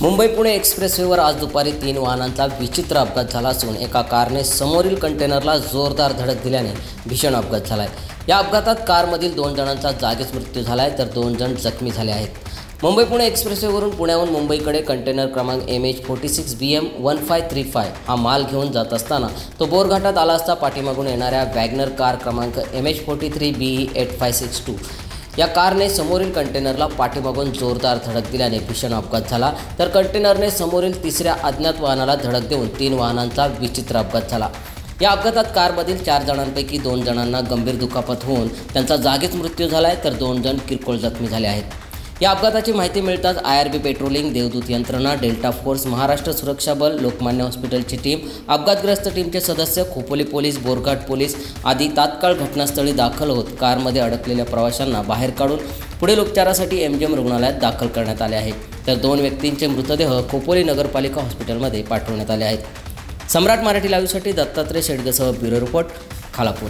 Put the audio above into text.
मुंबई पुणे एक्सप्रेसवेवर आज दुपारी 3 वाहनांचा विचित्र अपघात झाला असून एका कारने समोरील कंटेनरला जोरदार धडक दिल्याने भीषण अपघात झाला आहे। या अपघातात कारमधील 2 जणांचा जागीच मृत्यू झाला आहे तर 2 जण जखमी झाले आहेत। मुंबई पुणे एक्सप्रेसवेवरून पुण्याहून मुंबईकडे कंटेनर क्रमांक MH46BM1535 हा माल घेऊन जात असताना तो बोरघाटात आला असता पाठीमागून येणाऱ्या वॅगनर कार क्रमांक MH43BE8562 या कारने समोरील कंटेनरला पाठीमागून जोरदार धडक दिल्याने भीषण अपघात झाला तर कंटेनरने समोरील तिसऱ्या अज्ञात वाहनाला धडक देऊन 3 वाहनांचा विचित्र अपघात झाला। या अपघातात कारमधील 4 जणांपैकी 2 जणांना गंभीर दुखापत होऊन त्यांचा जागीच मृत्यू झाला आहे तर 2 जण किरकोळ जखमी झाले आहेत। या अपघाताची माहिती मिळताच IRB पेट्रोलिंग, देवदूत यंत्रणा, डेल्टा फोर्स, महाराष्ट्र सुरक्षा बल, लोकमान्य हॉस्पिटलची टीम, अपघातग्रस्त टीमचे सदस्य, खोपोली पोलीस, बोरघाट पोलीस आदी तात्काळ घटनास्थळी दाखल होत कारमध्ये अडकलेल्या प्रवाशांना बाहेर काढून पुढील उपचारासाठी MGM रुग्णालयात दाखल करण्यात आले आहे तर 2 व्यक्तींचे मृतदेह खोपोली नगरपालिका हॉस्पिटलमध्ये पाठवण्यात आले आहेत। सम्राट मराठी लाईव्हसाठी दत्तात्रय शेडगेसह ब्युरो रिपोर्ट, खालापूर।